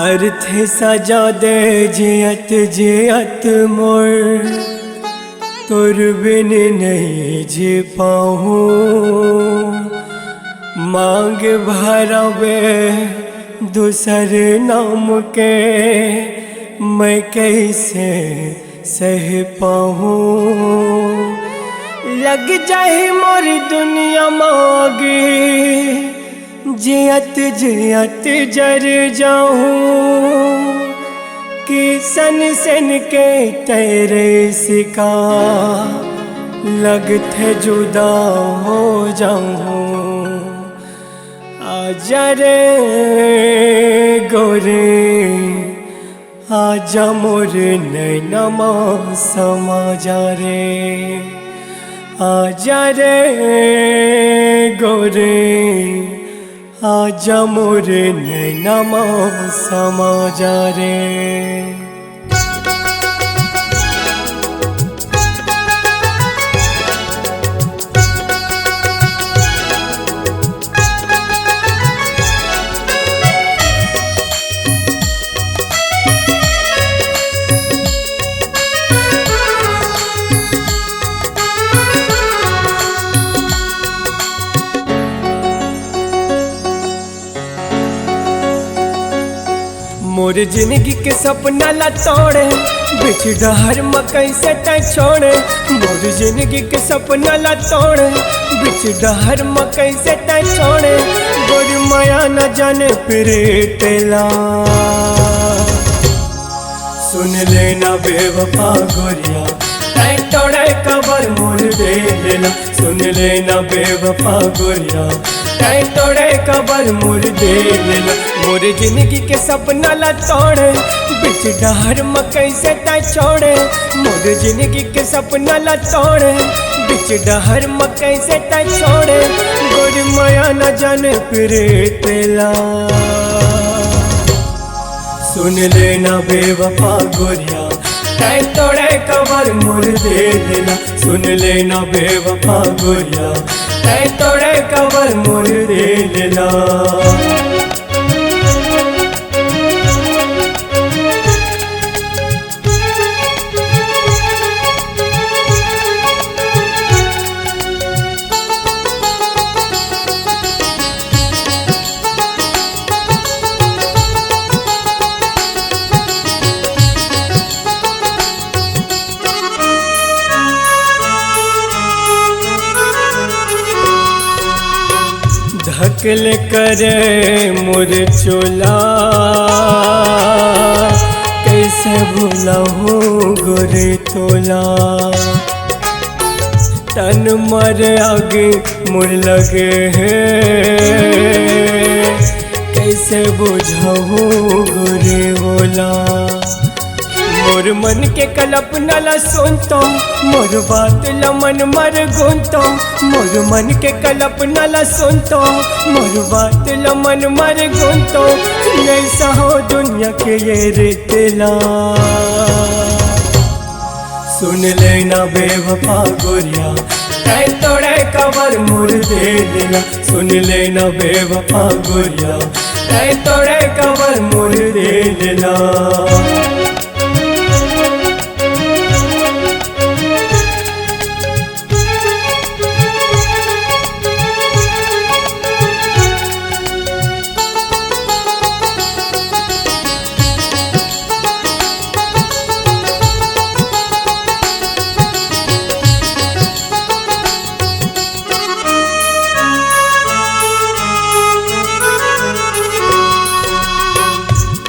अर्थ सजा दे जियत जियत मोर तोर बिन नहीं जी पाऊँ। मांग भरवे दूसर नाम के मैं कैसे सह पाऊँ। लग जाए मोरी दुनिया मांगी जियत जियत जर जाऊं कि सन सन के तेरे सिका लगते जुदा हो जाऊं। आजा रे गोरे आजा मोर नैनमा समा जा रे। आजा रे गोरे आजा मोर नैनमा समा जा रे। मोर जिंदगी के सपना ला तोड़े बिच डहर मकई से तय छोड़े। मोर जिंदगी के सपना ला तोड़े बिच डहर मकई से तय छोड़े। गोरी माया न जाने प्रीतेला सुन लेना बेवफा गोरिया तय तोड़े कबर मोर दे लेला। सुन लेना बेवफा गोरिया तय तोड़े कबर मोर दे लेला। मोर जिंदगी के सपना ला तोड़े बिच डहर मकई से तय छोड़े। मोर जिंदगी के सपना ला तोड़े बिच डहर मकई से तय छोड़े। गोरी माया न जाने प्रीतेला सुन लेना बेवफा गोरिया तय तोड़े कबर मोर दे लेला। सुन लेना बेवफा गोरिया तय तोड़े कबर मोर दे लेला। धकल करे मोर चोला कैसे भूलूं गोरे तोला। तन मर आगे मोर लगे हैं कैसे बुझाऊं गोरे बोला। मोर मन के कल्पना ला सुनतो मोर बात ला मन मर गुनतो। मोर मन के कल्पना ला सुनतो मोर बात ला मन मर गुनतो। ऐसा हो दुनिया के ये रितला सुन लेना बेवफा गोरिया तय तोड़े कबर मोर दे लेला। सुन लेना बेवफा गोरिया तय तोड़े कबर मोर दे लेला।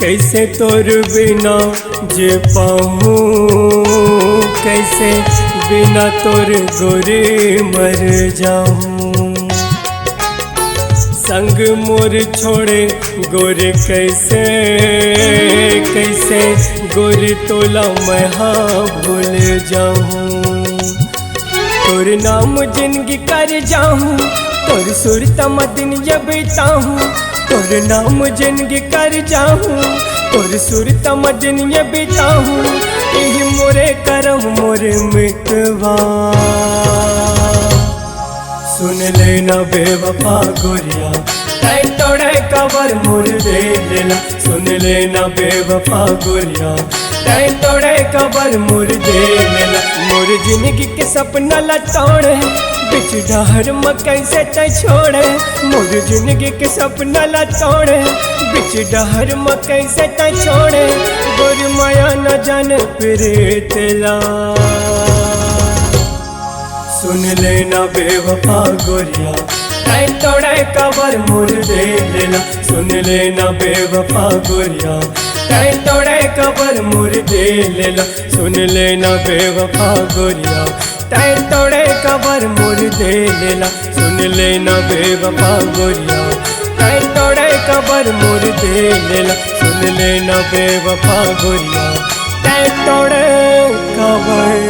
कैसे तोर बिना जे पाऊँ कैसे बिना तोर गोरे मर जाऊँ। संग मोर छोड़े गोरे कैसे कैसे गोरे तोला मैं हाँ भूल जाऊँ। तोर नाम जिंदगी कर जाऊँ तोर सुरता मदिन ये बिताऊँ। तोर नाम जिंदगी कर जाऊँ तोर सुरता मदिन ये बिताऊँ। यही मोरे करम मोरे मितवा सुन लेना बेवफा गोरिया तय तोड़े का कबर मोर दे लेला सुन लेना बेवफा गोरिया तै तोड़े कबर मोर दे लेला मोर जिंदगी के सपना लटोड़े बिच डहर मकई से तै छोड़े मोर जिंदगी के सपना लटोड़े बिच डहर मकई से तै छोड़े गोर माया न जाने प्रीतला सुन लेना बेवफा गोरिया तै तोड़े कबर मोर दे लेला सुन लेना बेवफा गोरिया तै तोड़े कबर मोर दे लेला सुन लेना बेवफा गोरिया तै तोड़े कबर मोर दे लेला सुन लेना बेवफा गोरिया तै तोड़े कबर मोर दे लेला सुन लेना बेवफा गोरिया तै तोड़े कबर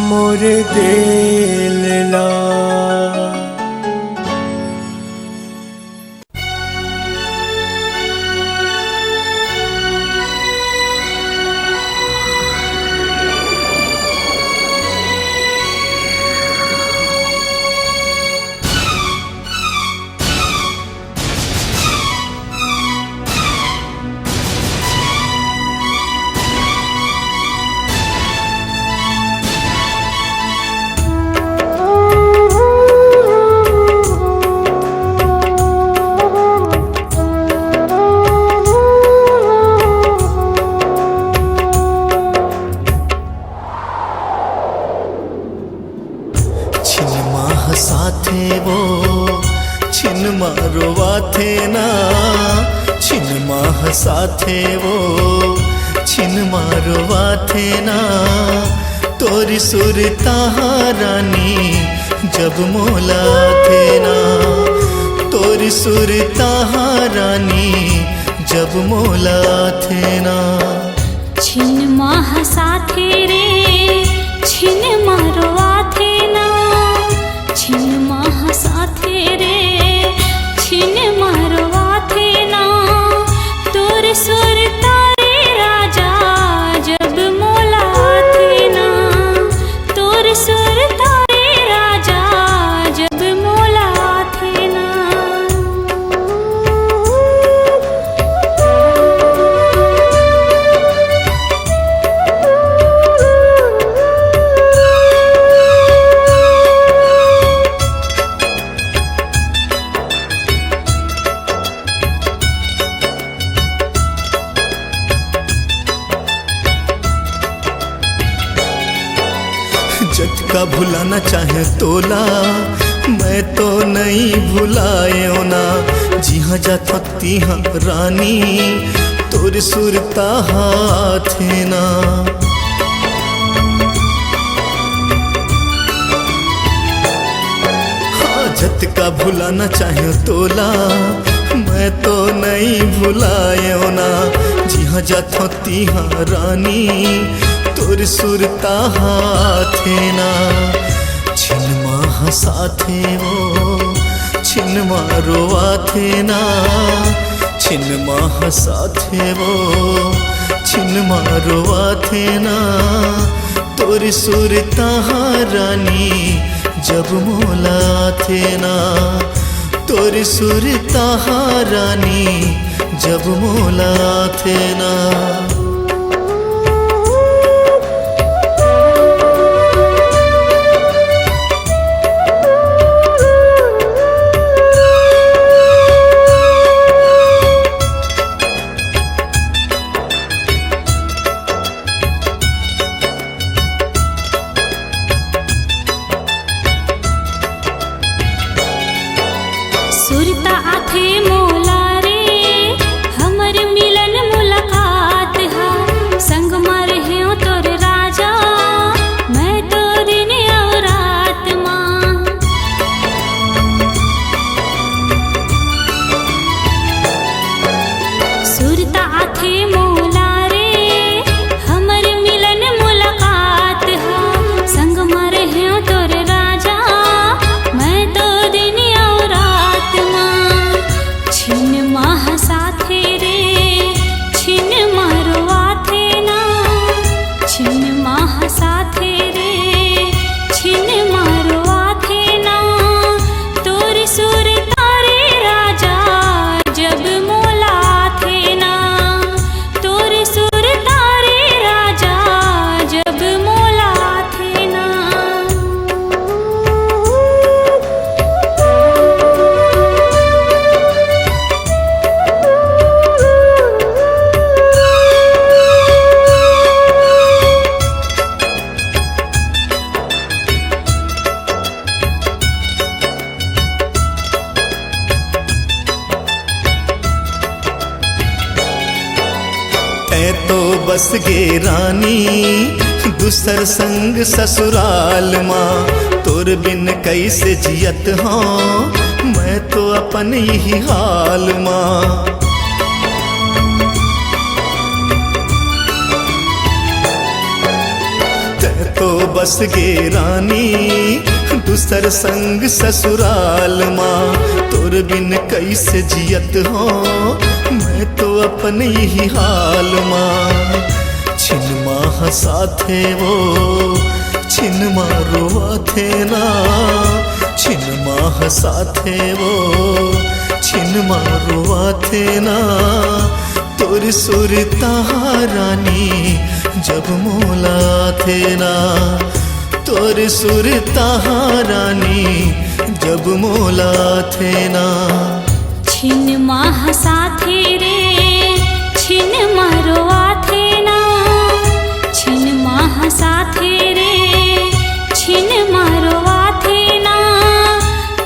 मोर दे लेला। साथे वो छिन मारवा थे ना तोरी सुरता रानी जब मोला थे ना तोरी सुरता रानी जब मोला थे ना छिन माह साथे रे छिन मारवा थे ना छिन माह साथे रे छिन मारवा थे ना तोर सुरता रे राजा जब मोला थे ना तोर सुरता रे राजा जब मोला थे ना। झटका भुलाना चाहे तोला मैं तो नहीं भुलायो ना जी हाँ जा थकती हाँ रानी तोर सुरता हाथ ना हाँ झटका भुलाना चाहे तोला मैं तो नहीं भुलायो ना जी हाँ जा थकती हाँ रानी तोर सुरता हाथे ना छिन माह साथे वो छिन मारोवा थे ना छिन माह साथे वो छिन मारोवा थे ना तोर सुरता रानी जब मोला थे ना तोर सुरता रानी जब मोला थे ना। सुरता आथे मोला रे हमर मिलन मुलाकात हा संग मर है तोर राजा मैं तो दिन और रात मां सुरता आथे मोला रे हमर मिलन मुलाकात हा संग मर है तोर राजा मैं तो दिन और रात छिन माह साथे रे छिन मारवा थे ना छिन माह साथे रे छिन मारवा थे ना तोर सुरता रे राजा तै तो बस गे रानी दूसर संग ससुराल माँ, तोर बिन कैसे जियत हाँ मैं तो अपन यही हाल माँ। तो बस गे रानी दूसर संग ससुराल माँ, तोर बिन कैसे जियत हो मैं तो अपन यही हाल माँ। छिन माह साथे वो छिन मारो थे ना, छिन माह साथे वो छिन मारो थे ना, तोर सुरता रानी जब मोला थे ना, तोर सुरता रानी जब मोला थे ना। छिन माह साथे रे छिन मारो आथे ना, छिन माह साथे रे छिन मारो आथे ना,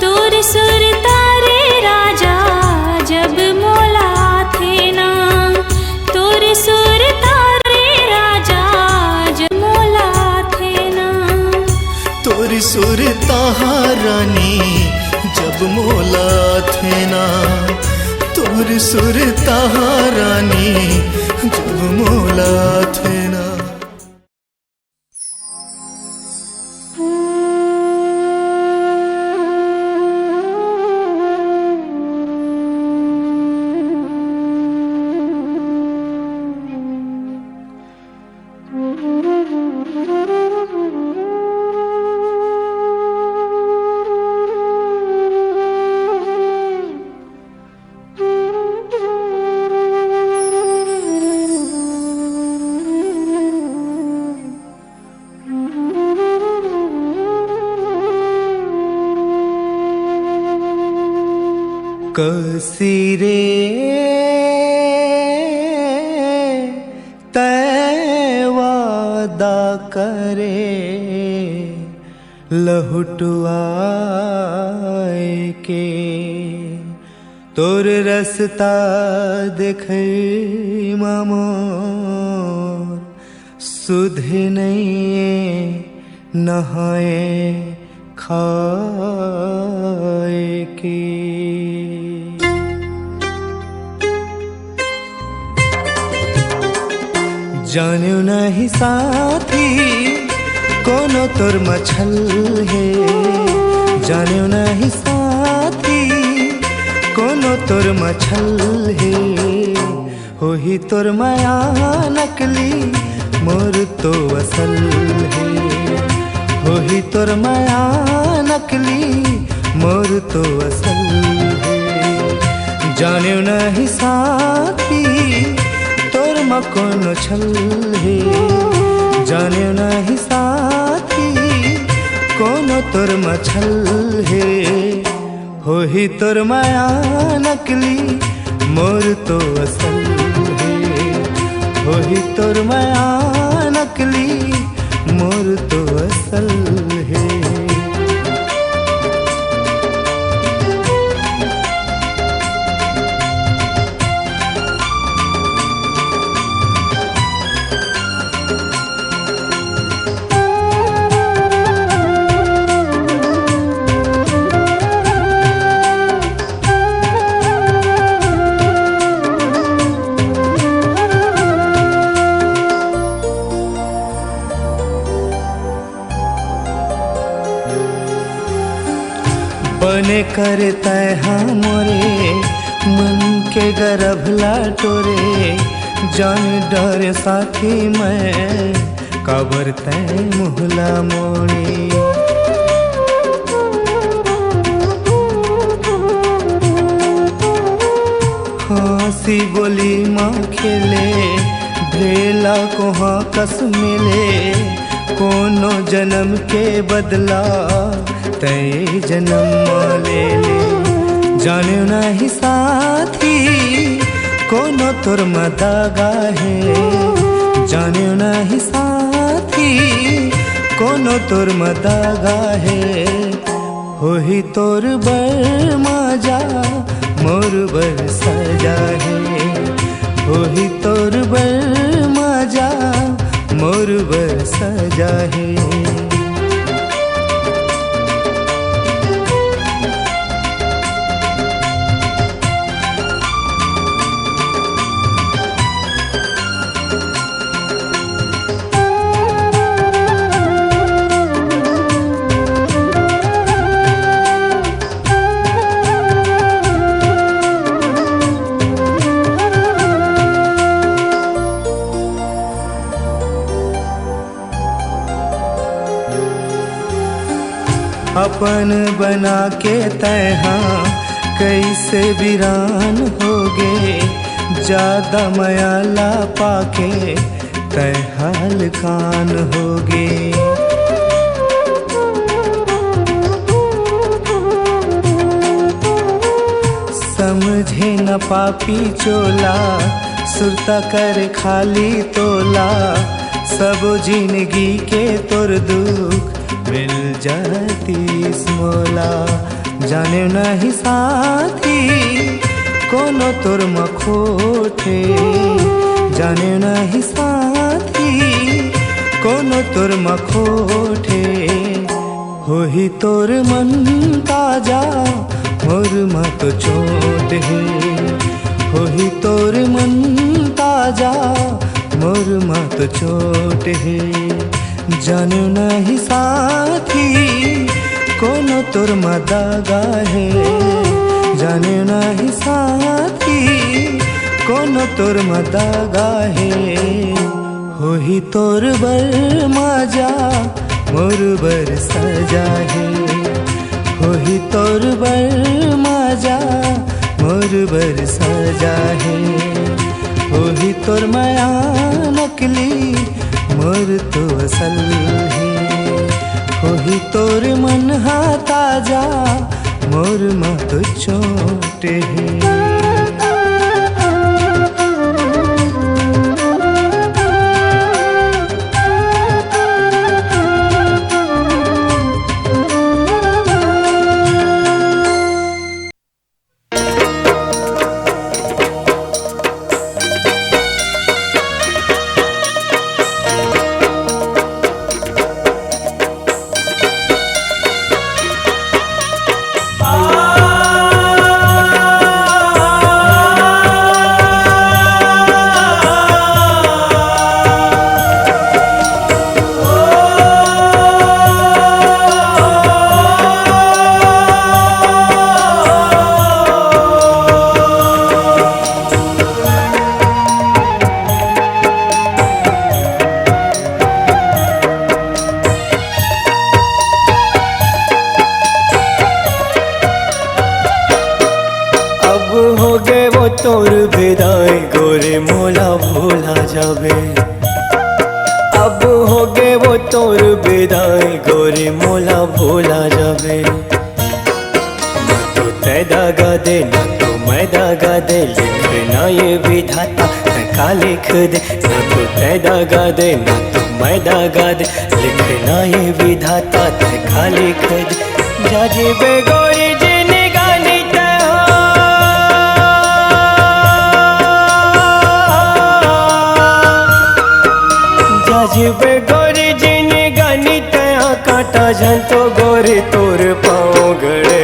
तोर सुरता रे राजा जब मोला थे ना, तोर सुरता रे राजा जब मोला थे ना, तोर सुरता रानी जब मोला थे ना, तोर सुरता रानी जब मोला थे ना। कसी रे तय वादा करे लहुटुआए के, तोर रसता देखे मामोर सुधे नहीं नहाए खाए के। जान्यो नहीं साथी कोनो तोर मछल है, जान्यो नहीं साथी कोनो तोर मछल है, हो ही तोर माया नकली मोर तो असल है, हो ही तोर माया नकली मोर तो असल है। जान्यो नहीं साथी तोर म कोनो छल है, जान्यो नहीं साथी कोनो तोर म छल है, हो ही तोर माया नकली मोर तो असल है, हो ही तोर माया नकली मोर तो असल है। बने करता है मोरे मन के गर्भ लाटोरे, जान डर साथी मैं काबर तय मुहला मोड़ी। हंसी बोली माँ खेले भेला को हाँ कस मिले, कोनो जन्म के बदला तय जन्म ले ले। जान्यो नहीं साथी कोनो तोर मदागा है, जान्यो नहीं साथी कोनो तोर मदागा है, हो ही तोर बर माजा मोर बर सजा है, हो ही तोर बर है। अपन बना के तैहा कैसे वीरान होगे, ज्यादा मयाला पाके तैहाल कान होगे। समझे न पापी चोला, सुरता कर खाली तोला, सब जिंदगी के तोर दुख मिल जाती मोला। जाने नहीं साथी कोनो तोर मखोटे, जाने नहीं साथी कोनो तोर मखोटे। होही तोर मन ताजा मोर मत चोट है, होही तोर मन ताजा मोर मत चोट है। जाने नहीं साथी कोनो तोर मदागा है, जाने नहीं साथी कोनो तोर मदागा है। होही तोर बर माजा मोर बर सजा है, होही तोर बर माजा मोर बर सजा है। होही तोर माया नकली मोर तो असल है, होही तोर मन हा ताजा मोर मत चोट है। तोर विदाई गोरे मोला भूला जावे। अब हो गे वो तोर विदाई गोरे मोला भूला जावे। ना तो तै दागा दे ना तो मैं दागा दे, लिखना ये विधाता तै का लिख दे। ना तो तै दागा दे ना तो मैं दागा दे, लिखना ये विधाता तै का लिख दे। जाजी बे गोरी जीवे गोरी जिनी गानी तया काटा झंतो गोरी तोर पाँव गड़े।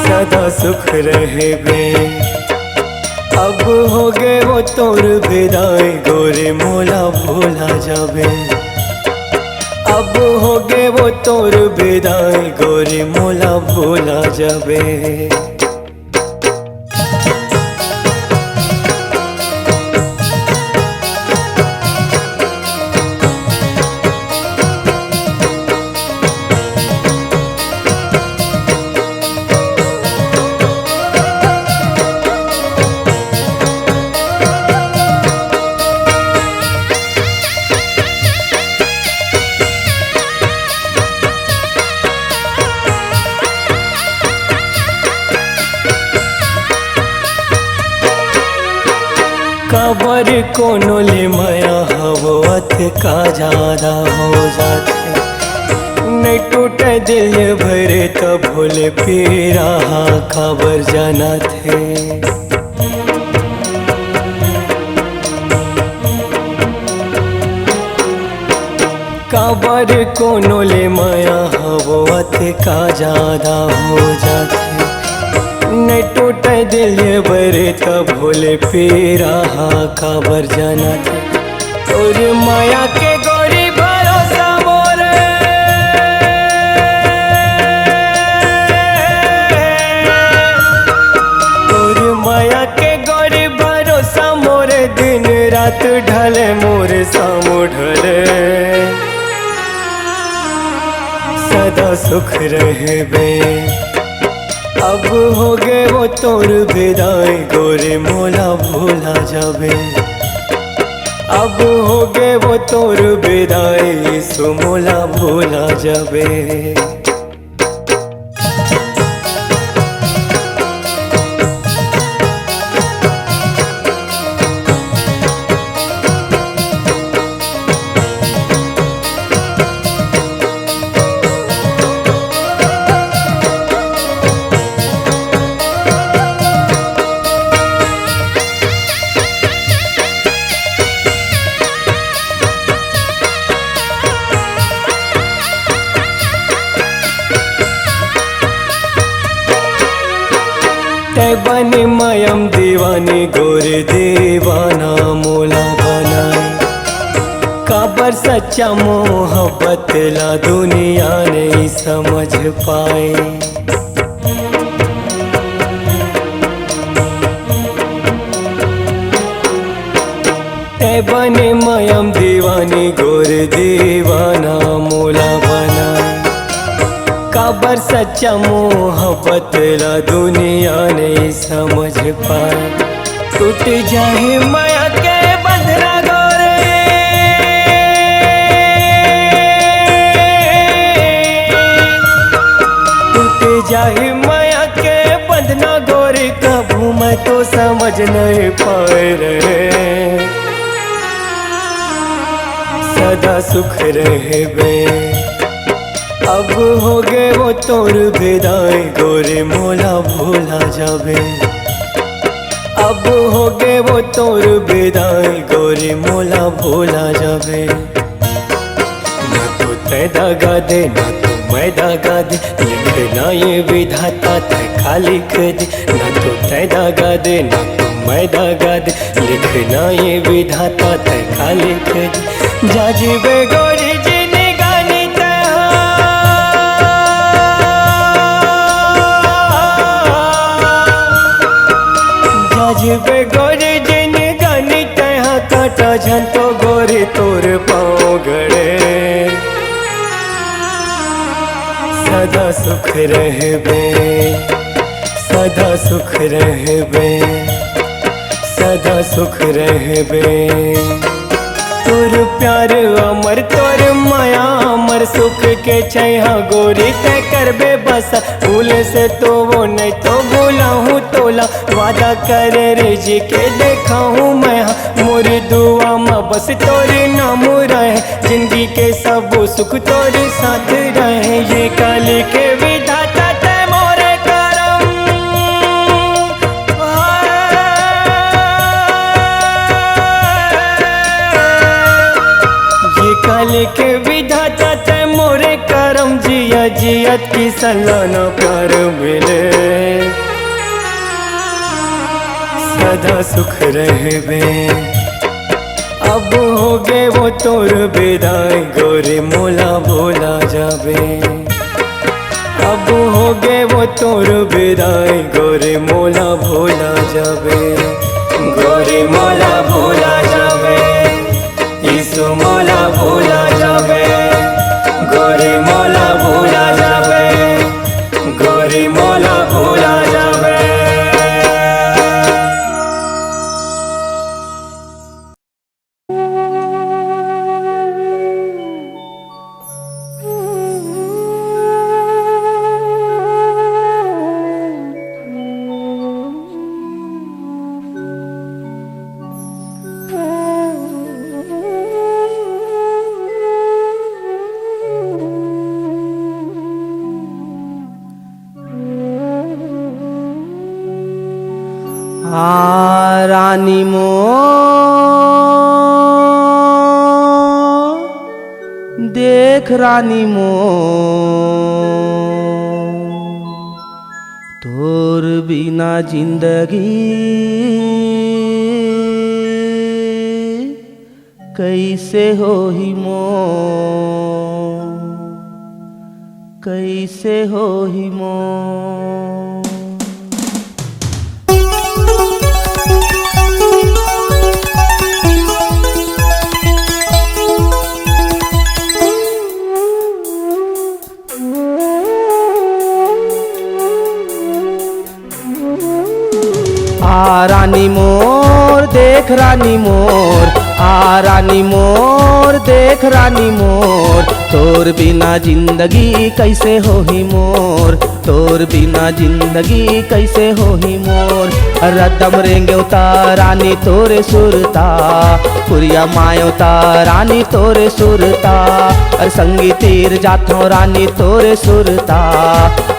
सदा सुख रहे बे। अब हो गए वो तोर विदाई गोरी मोला भूला जावे। अब हो गए वो तोर विदाई गोरी मोला भूला जावे। काबर कोनो ले माया हवत का ज्यादा हो जाते। नहीं टूटे दिल भरे तब भोले पीरा खबर जाना थे। काबर कोनो ले माया हवत का ज्यादा हो जाते न टूटे दिल ये बरे तब भोले पेरा काबर जाना था और माया के गोरी भरोसा मोरे और माया के गोरी भरोसा मोरे दिन रात ढले मोरे सामू ढले सदा सुख रहे बे अब हो गए वो तोर विदाई गोरे मोला भूला जाबे अब हो गए वो तोर विदाई सो मोला भूला जाबे बने मयम दीवानी गोरे दीवाना मोला बनाए काबर सच्चा मोहब्बत ला दुनिया नहीं समझ पाए बने मयम दीवानी गोरे दीवाना मोला बनाए काबर सच्चा मोहब्बत ला दुनिया नहीं समझ पाए टूट जाए माया के बंधना गोरे टूट जाए माया के बंधना गोरे कबू मैं तो समझ नहीं पाए रे सदा सुख रहे बे अब हो गए वो तोर विदाई गोरे मोला भूला जाबे अब हो गए वो तोर विदाई गोरे मोला भूला जाबे न तो तय दागा दे न तो मैं दागा दे लिखना ये विधाता तय खाली दे न तो तय दागा दे न तो मैं दागा दे लिखना ये विधाता तय खाली दे जाजीबे गोरी जी बे गोरी जिन गानी तहा काटा झंतो गोरी तोर पाँव गड़े सदा सुख रहे बे सदा सुख रहे बे सदा सुख रहे बे तोर प्यार अमर तोर माया अमर सुख के छैहा गोरी तय करबे बस भूल से तो वो नहीं तो भूला हूँ तोला वादा करे रे जी के देखा हूँ मैं मोरी दुआ माँ बस तोरे नाम रहे जिंदगी के सब सुख तोरे साथ रहे ये काली के विधाता तय मोरे करम ये काली के विधाता तय मोरे करम जिया जियत की सलाना प्यार मिले सदा सुख रहे बे अब हो गए वो तोर विदाई गोरे मोला भूला जाबे अब हो गए वो तोर विदाई गोरे मोला भूला जाबे गोरे मोला भूला जाबे यीशु मोला भूला जाबे गोरे मोला भूला जाबे गोरे मोला भूला जाबे रानी देख रानी मोर तोर बिना जिंदगी कैसे होही मोर, कैसे होही मोर। आ रानी मोर देख रानी मोर, आ रानी मोर देख रानी मोर तोर बिना जिंदगी कैसे होही मोर, तोर बिना जिंदगी कैसे होही मोर। रदम रेंगेवता रानी तोरे सुरता, पुरिया मायोता रानी तोरे सुरता, अर संगी तीर जाथो रानी तोरे सुरता,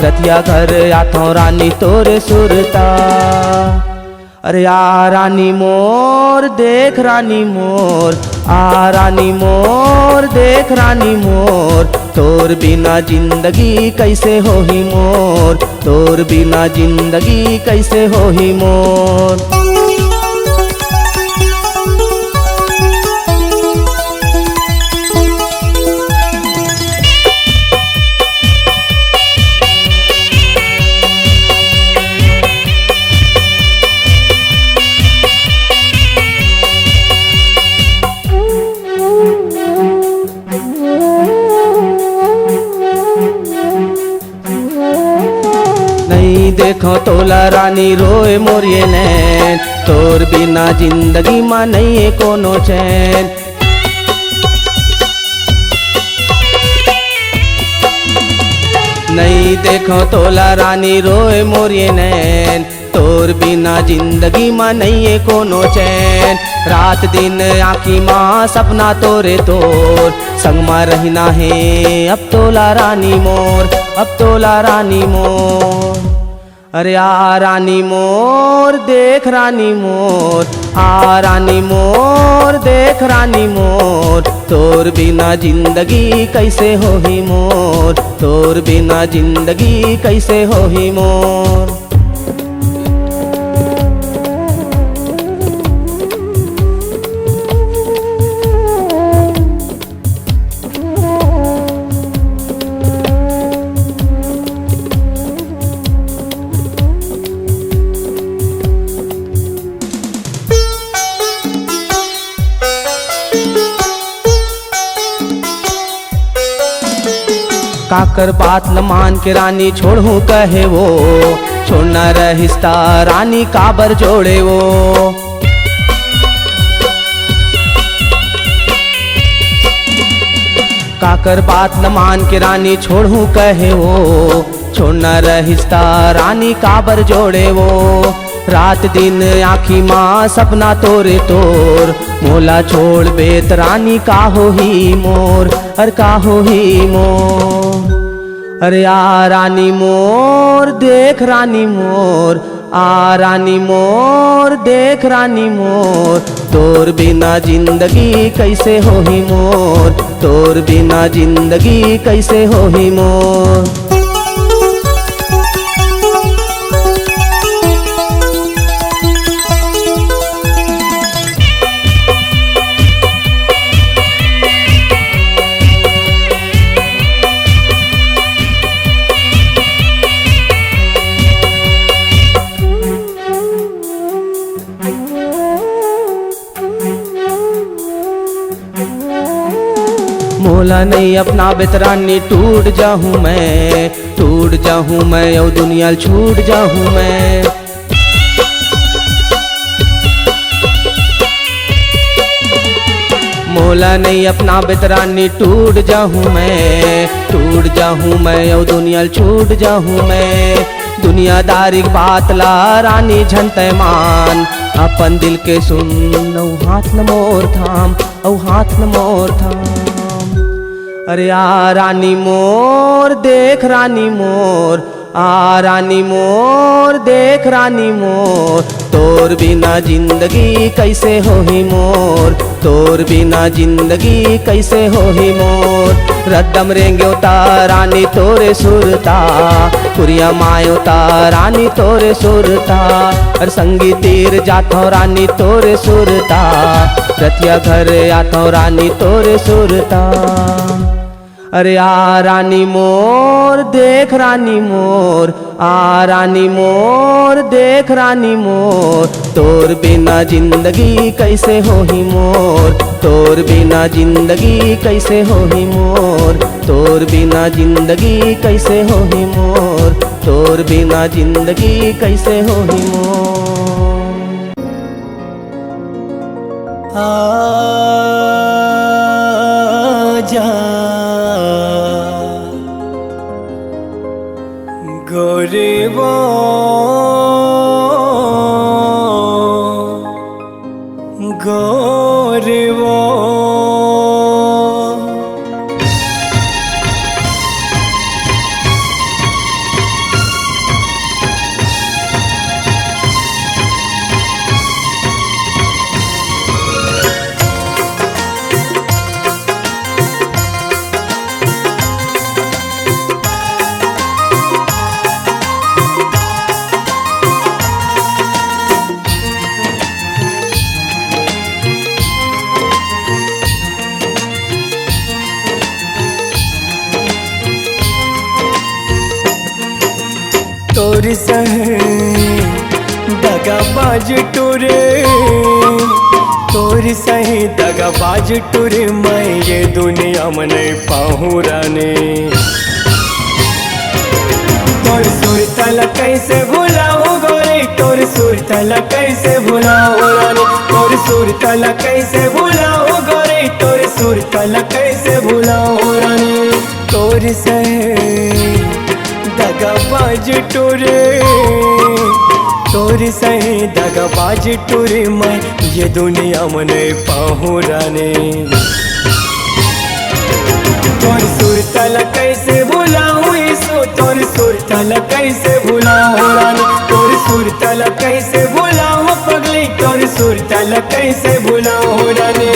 रतिया घर आथो रानी तोरे सुरता। अरे आ रानी मोर देख रानी मोर, आ रानी मोर देख रानी मोर तोर बिना जिंदगी कैसे होही मोर, तोर बिना जिंदगी कैसे होही मोर। नहीं देखो तोला रानी रोए मोरिए नैन, तोर बिना जिंदगी मां नहीं है कोनो चैन। नहीं देखो तोला रानी रोए मोरिए नैन, तोर बिना जिंदगी मां नहीं है कोनो चैन। रात दिन आँखी माँ सपना तोरे तोर, संग माँ रहना है अब तोला रानी मोर, अब तोला रानी मोर। अरे आ रानी मोर देख रानी मोर, आ रानी मोर देख रानी मोर तोर बिना जिंदगी कैसे होही मोर, तोर बिना जिंदगी कैसे होही मोर। काकर बात न मान के रानी छोड़ू कहे वो, छोड़ना रहिस्ता रानी काबर जोड़े वो। काकर बात न मान के रानी छोड़ू कहे वो, छोड़ना रहिस्ता रानी काबर जोड़े वो। रात दिन आँखी माँ सपना तोरे तोर, मोला छोड़ बेत रानी का हो ही मोर, अर का हो ही मोर। अरे आ रानी मोर देख रानी मोर, आ रानी मोर देख रानी मोर तोर बिना जिंदगी कैसे होही मोर, तोर बिना जिंदगी कैसे होही मोर। मोला नहीं अपना बेतरानी टूट जाऊँ मैं, टूट जाऊँ मैं और दुनिया छूट जाऊँ मैं। मोला नहीं अपना बेतरानी टूट जाऊँ मैं, टूट जाऊँ मैं और दुनिया छूट जाऊँ मैं। दुनियादारी बात ला रानी झनते मान, अपन दिल के सुन औ हाथ न मोर थाम, औ हाथ न मोर थाम। अरे आ रानी मोर देख रानी मोर, आ रानी मोर देख रानी मोर, तोर बिना जिंदगी कैसे होही मोर, तोर बिना जिंदगी कैसे होही मोर। रद्दम रेंग्यो ता रानी तोरे सुरता, पुरिया मायो ता रानी तोरे सुरता, और संगी तीर जातो रानी तोरे सुरता, रतिया घर आतो रानी तोरे सुरता। अरे आ रानी मोर देख रानी मोर, आ रानी मोर देख रानी मोर, तोर बिना जिंदगी कैसे होही मोर, तोर बिना जिंदगी कैसे होही मोर, तोर बिना जिंदगी कैसे होही मोर, तोर बिना जिंदगी कैसे होही मोर। आजा गोरेबो गोरेबो तोर सहे दगाबाज टुरे, तोर सहे दगाबाज टुरे, मैं ये दुनिया में नहीं पाहूँ रानी। तोर सुरतल कैसे भुलाऊं गोरी, तोर सुरतल कैसे भुलाऊं रानी, तोर सुरतल कैसे भुलाऊं गोरी, तोर सुरतल कैसे भुलाऊं रानी। तोर सहे दगाबाज टुरे, तोर सहे दगाबाज टुरे, मैं ये दुनिया में नहीं पाहूँ रानी। तोर सुरतल कैसे भुलाऊं इसो, तोर सुरतल कैसे भुलाऊं रानी, तोर सुरतल कैसे भुलाऊं पगली, तोर सुरतल कैसे भुलाऊं रानी।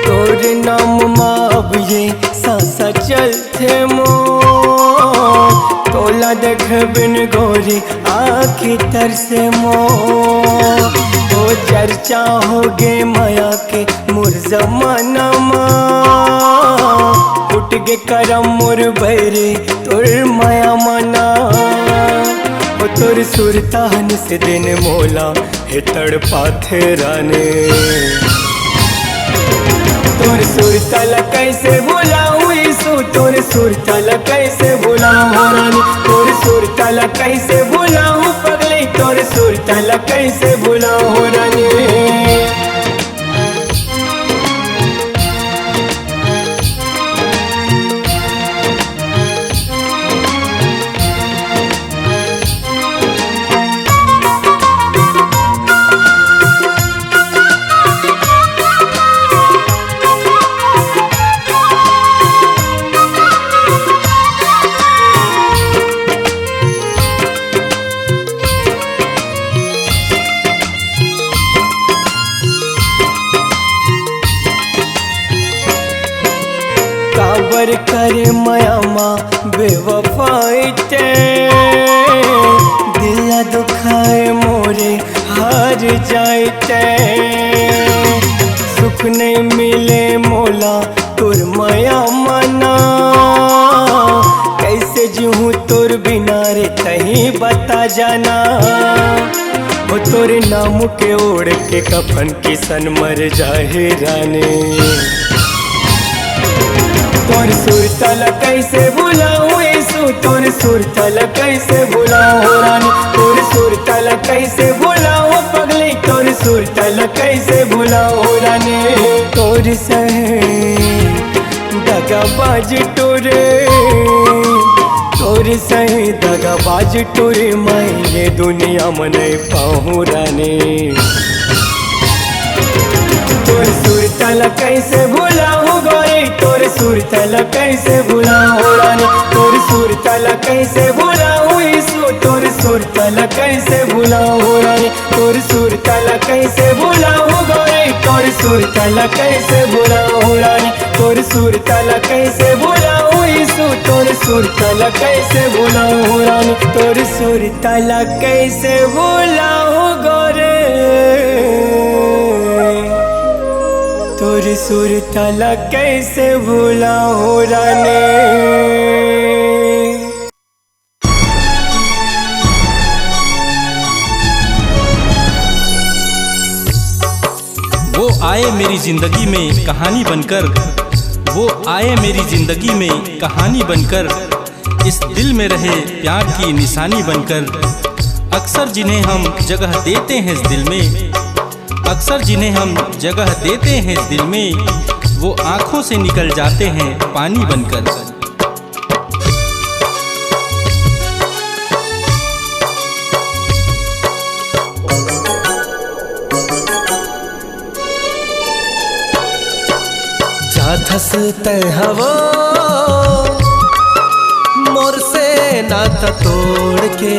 तोर नाम माब ये सांसा चलते मो, तोला देख बिन गोरी आखी तरसे मो। ओ चर्चा होगे माया के मुर जमाना माँ, उठ गे करम मुर बैरे तोर माया मना। ओ तोर सुरतान से दिन मोला हे तड़पाथे राने। तोर सुरतल कैसे भुलाऊं इसो, तोर सुरतल कैसे भुलाऊं रानी, तोर सुरतल कैसे भुलाऊं पगली, तोर सुरतल कैसे भुलाऊं रानी। काबर करे मयामा बेवफाई ते, दिल दुखाए मोरे हार जाते। सुख नहीं मिले मोला तोर माया मना, कैसे जीऊँ तोर बिना रे कहीं बता जाना। वो तोरे नाम के ओढ़ के कफन किसन मर जाए रानी। तोर सुरतल कैसे भुलाऊं यीशु, तोर सुरतल कैसे भुलाऊं रानी, तोर सुरतल कैसे भुलाऊं पगली, तोर सुरतल कैसे भुलाऊं रानी। तोर सहे दगाबाज टोरे, तोर सही दगाबाज टोरे, मैं ये दुनिया में नहीं पाऊँ रानी। तोर सुरतल कैसे भुलाऊं गोरी, तोर सुरतल कैसे भुलाऊं रानी, तोर सुरतल कैसे भुलाऊं यीशु, तोर सुरतल कैसे भुलाऊं रानी, तोर सुरतल कैसे भुलाऊं गोरी, तोर सुरतल कैसे भुलाऊं रानी, तोर सुरतल कैसे भुलाऊं यीशु, तोर सुरतल कैसे भुलाऊं रानी, तोर सुरतल कैसे भुलाऊं गोरे, तोर सुरतल कैसे भुलाऊं रानी। वो आए मेरी जिंदगी में कहानी बनकर, वो आए मेरी जिंदगी में कहानी बनकर, इस दिल में रहे प्यार की निशानी बनकर। अक्सर जिन्हें हम जगह देते हैं इस दिल में, अक्सर जिन्हें हम जगह देते हैं इस दिल में, वो आँखों से निकल जाते हैं पानी बनकर। जाधस तय हवो मोर से नाता तोड़ के,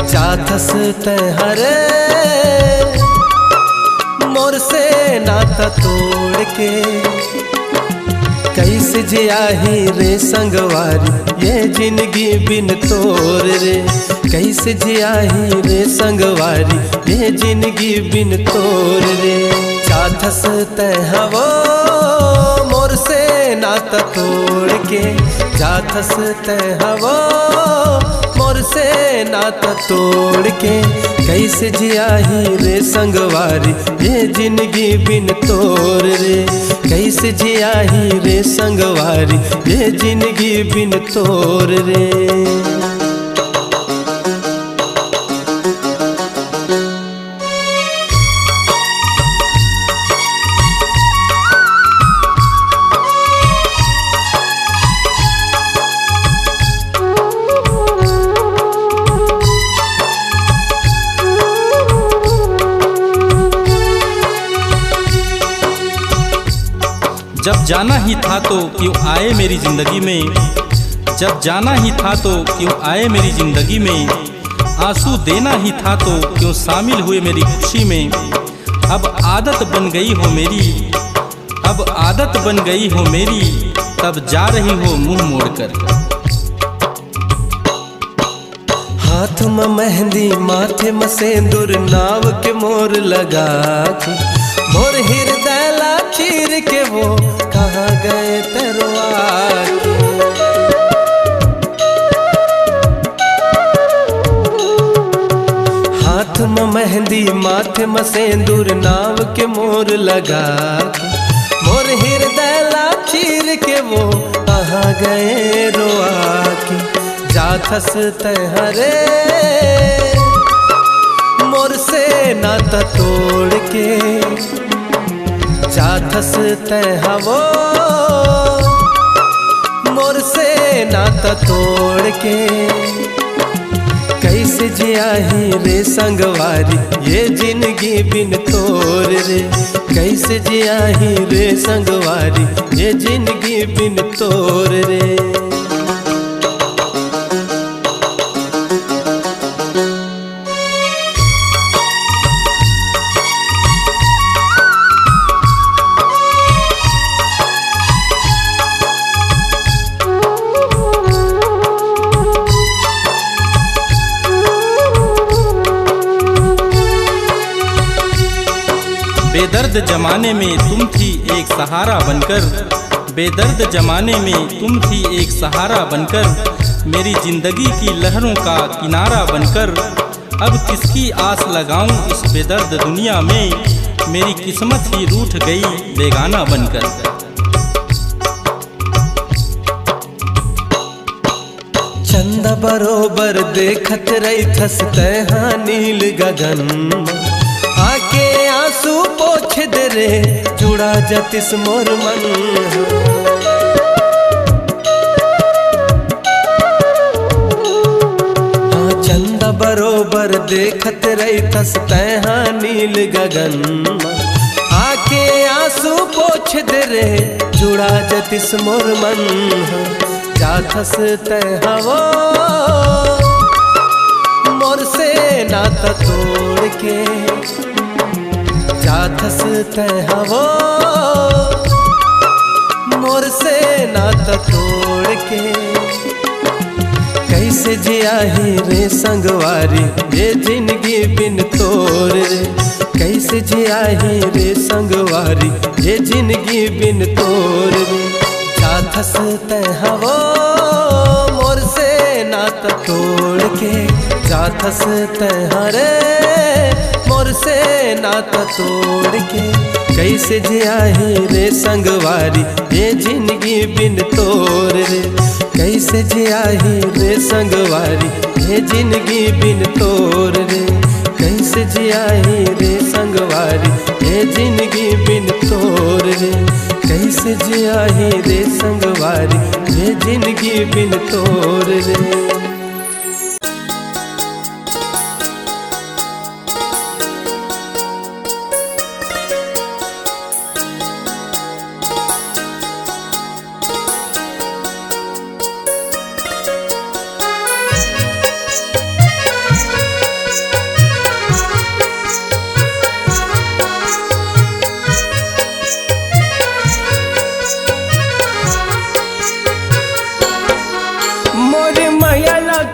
जाधस तय हरे मोर से नाता तोड़ के। कैसे जियाही रे संगवारी ये जिंदगी बिन तोर रे, कैसे जियाही रे संगवारी ये जिंदगी बिन तोर रे। जाधस तय हवो मोर से नाता तोड़ के, जाधस तय हवो मोर से नाता तोड़ के। कैसे जियाही रे संगवारी ये जिंदगी बिन तोर रे, कैसे जियाही रे संगवारी ये जिंदगी बिन तोर रे। जब जाना ही था तो क्यों आए मेरी ज़िंदगी में, जब जाना ही था तो क्यों आए मेरी ज़िंदगी में। आंसू देना ही था तो क्यों शामिल हुए मेरी खुशी में। अब आदत बन गई हो मेरी, अब आदत बन गई हो मेरी, तब जा रही हो मुंह मोड़कर। हाथ में मेहंदी माथे में सिंदूर नाव के मोर लगा के, मोर हृदय ला चीर के वो कहाँ गए तरवा के। हाथ में मेहंदी माथे में सिंदूर नाव के मोर लगा के, मोर हृदय ला चीर के वो कहाँ गए रोआ के। जाधस तय हरे मोर से नाता तोड़ के, जाधस तय हवो मोर से नाता तोड़ के। कैसे जियाही रे संगवारी ये जिंदगी बिन तोर रे, कैसे जियाही रे संगवारी ये जिंदगी बिन तोर रे। बेदर्द जमाने में तुम थी एक सहारा बनकर, बेदर्द जमाने में तुम थी एक सहारा बनकर, मेरी जिंदगी की लहरों का किनारा बनकर। अब किसकी आस लगाऊं इस बेदर्द दुनिया में, मेरी किस्मत ही रूठ गई बेगाना बनकर। बरोबर देखत रही थसते हाँ नील गगन आके आंसू पोछ दे रे जुड़ा जतिस मोर मन। हाँ चंदा बरोबर देखत रही थसते हाँ नील गगन आके आंसू पोछ दे रे जुड़ा जतिस मोर मन। जाथस तय हवो मोर से नाता तोड़ के जाथस तय हवो मोर से नाता तोड़ के कैसे जिया ही रे संगवारी ये जिंदगी बिन तोर रे कैसे जिया ही रे संगवारी ये जिंदगी बिन तोर रे। जाथस तय हवो मोर से नाता तोड़ के जाथस तय हरे मोर से नाता तोड़ के कैसे जिया ही रे संगवारी ये जिंदगी बिन तोर रे कैसे जिया ही रे संगवारी ये जिंदगी बिन तोर रे कैसे जिया ही रे संगवारी ये जिंदगी बिन तोर रे कैसे जिया ही रे संगवारी ये जिंदगी बिन तोर रे।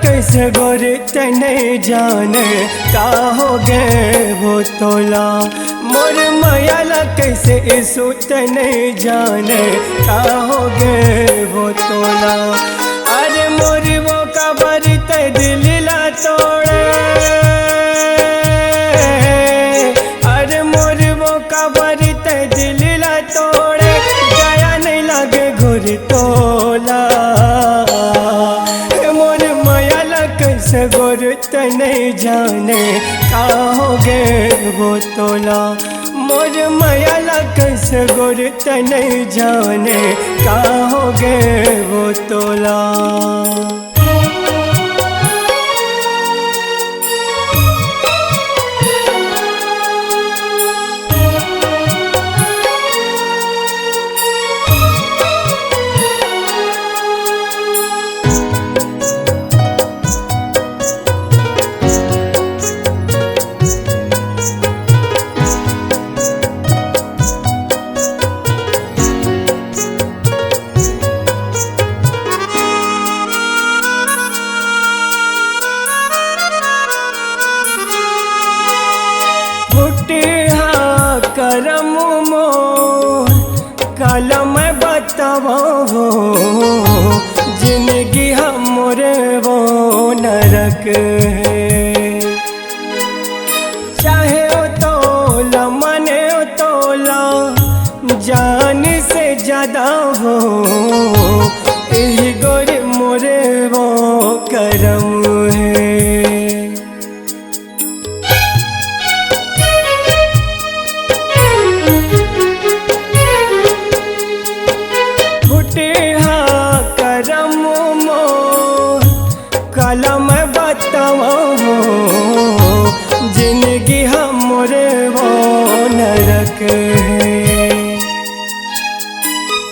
कैसे गोरे तने जाने का हो गए वो तोला मोर मयाला कैसे इसु तने जाने का हो गए वो तोला। अरे मोर वो कबर ते दिलला तोड़े अरे मोर वो कबर ते दिलला तोड़े गया नहीं लगे घुर तोला कैसे गोर तने जाने का हो गए वो तोला मोर मयाला कैसे गोर तने जाने का हो गए वो तोला। करम मोर कलम बतावो जिंदगी हमरे वो नरक है चाहे ओ तोला मने ओ तोला जान से ज्यादा हो यही गोर मोरे वो करम है। कलम बताओ जिंदगी हमरे वो नरक है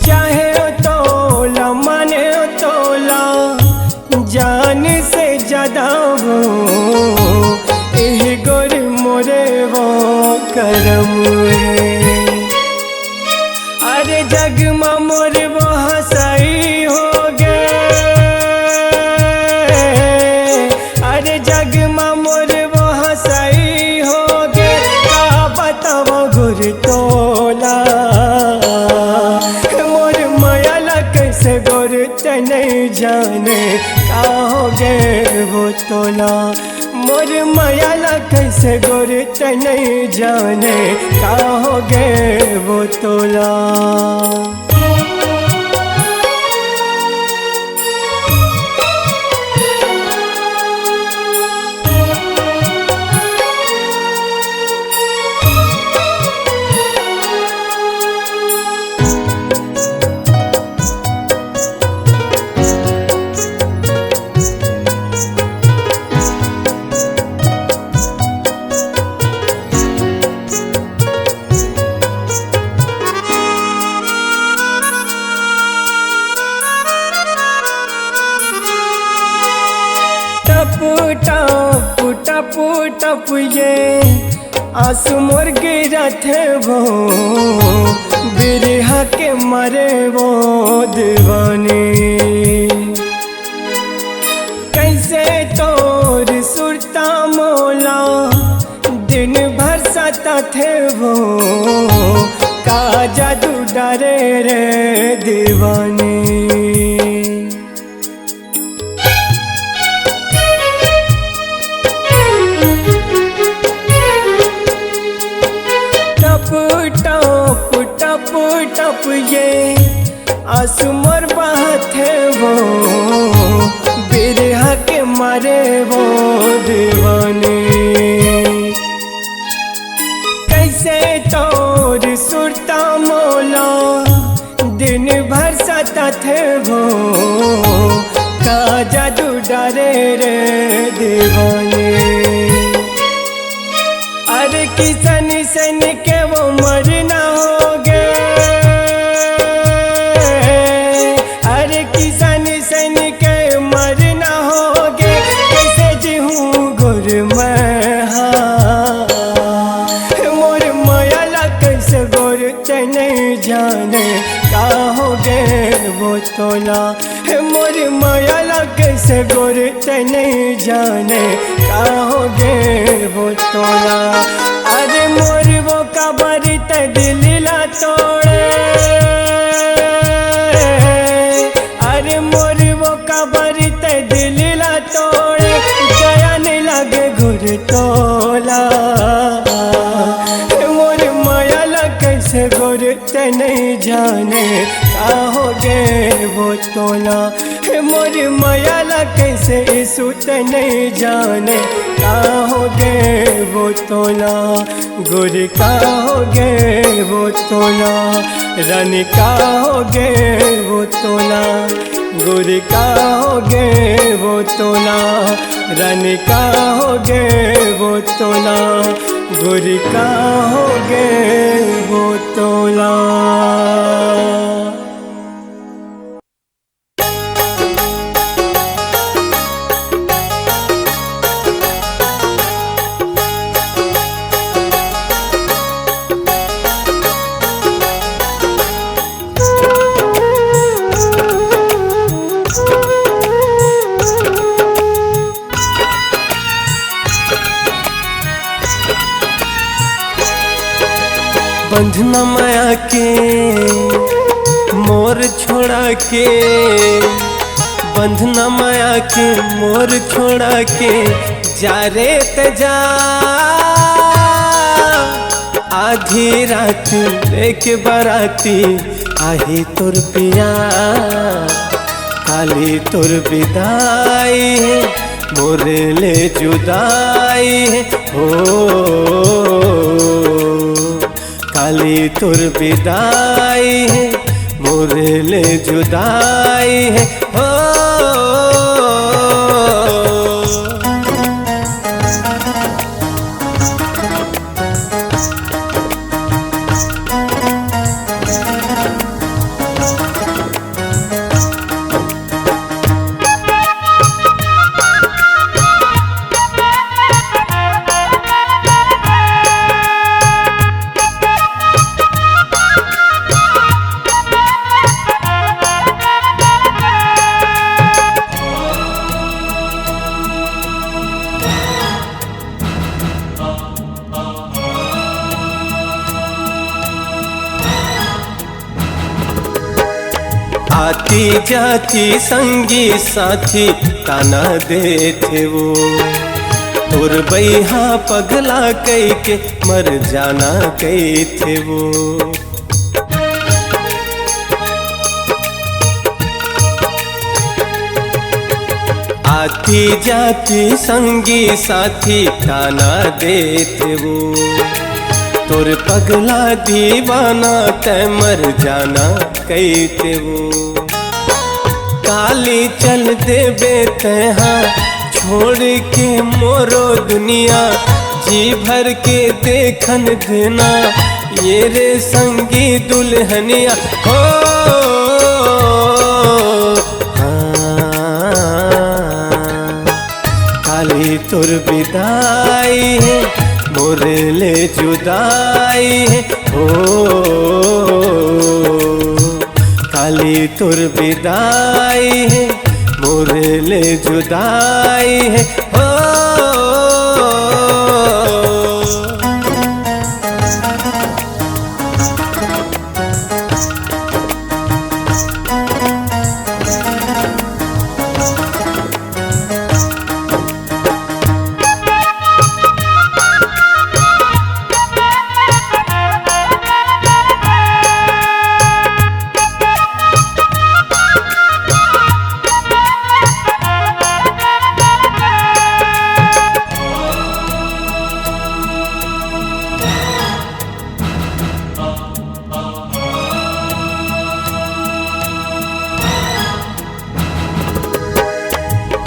चाहे ओ तोला मने ओ तोला जान से ज्यादा हो यही गोर मोरे वो करम है। अरे जग में मोर वो हंसाई हो जग में मोर वो हंसाई हो गे का बताओ गुर तोला मोर मयाला कैसे गोर तने जाने का हो गे वो तोला मोर मयाला कैसे गोर तने जाने का हो गे वो तोला। टप टप टप ये आंसू मोर गिरत वो बिरहा के मरे वो दीवानी। कैसे तोर सुरता मोला दिन भर सता थे वो का जादू डरे रे दीवानी। टप टप टप ये आंसू मोर बहत है वो बिरहा के मारे वो दीवानी। कैसे तोर सुरता मोला दिन भर सता थे वो का जादू डरे रे दीवानी। अरे किसन सन के वो मरना होगे, अरे किसन सन के मरना होगे। कैसे जीहूँ गुर मैं मोर माया कैसे गोर ते नहीं जाने का होगे वो तोला। मोर माया कैसे गोर ते नहीं जाने का होगे वो तोला। अरे मोर वो कबर ते दिल तोड़े, अरे मोर वो कबर ते दिल तोड़े। गया नहीं लगे घुर तोला। मोर माया कैसे गोर ते नहीं जाने का होगे वो तोला। मोर माया कैसे इसु ते नहीं जाने का होगे वो तोला। गुर का होगे वो तोला, रानी का होगे वो तोला। गुर का होगे वो तोला, रानी का होगे वो तोला। गुर का होगे वो तोला। बंधना माया के मोर छोड़ा के, बंधना माया के मोर छोड़ा के जा रे तजा। आधी रात लेके बाराती आही तुर पिया, काली तुर विदाई है मोरे ले जुदाई है हो। काली तुर विदाई है मोरे ले जुदाई है हो। आती जाती संगी साथी ताना देते वो, तुर बैहा पगला कई के मर जाना कई थे वो। आती जाती संगी साथी ताना देते वो, तुर पगला दीवाना तै मर जाना कई थे वो। काली चल दे बेतहा छोड़ के मोरो दुनिया, जी भर के देखन देना ये रे संगी दुल्हनिया हो। तुर विदाई है मोर ले जुदाई है हो काली तुर विदाई है मोर ले जुदाई है हो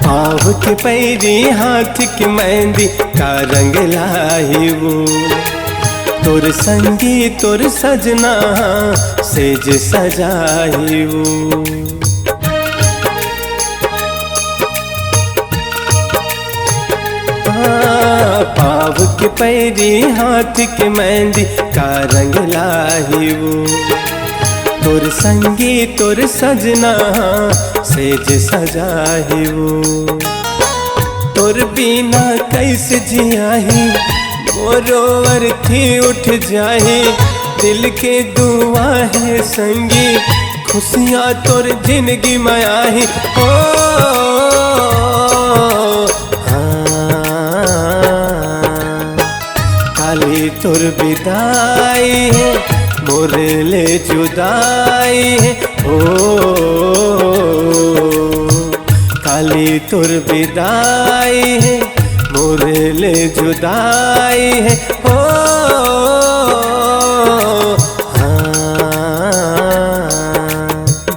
पाँव के पैरी हाथ की मेहंदी का रंग लाई वो तुर संगी तुर सजना सेज सजाई वो पाँव के पैरी हाथ की मेहंदी का रंग लाई वो तुर संगी तुर सजना सेज सजाही वो तुर बिना कैसे जियाही मोरो अर्थी उठ जाही दिल के दुआ है संगी खुशियाँ तुर जिंदगी में आई हो काली तुर विदाई है मोर ले जुदाई है ओ काली तुर विदाई है मोर ले जुदाई है ओ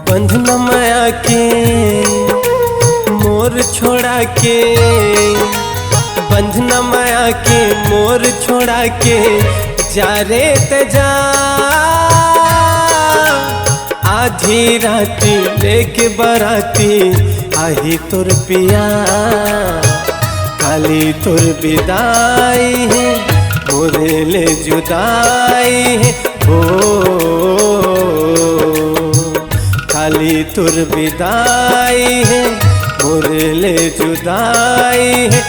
बंधन माया के मोर छोड़ा के बंधन माया के मोर छोड़ा के जा रे तजा आधी राती लेके बराती आही तुर पिया काली तुर विदाई है मोर ले जुदाई है हो काली तुर विदाई है मोर ले जुदाई है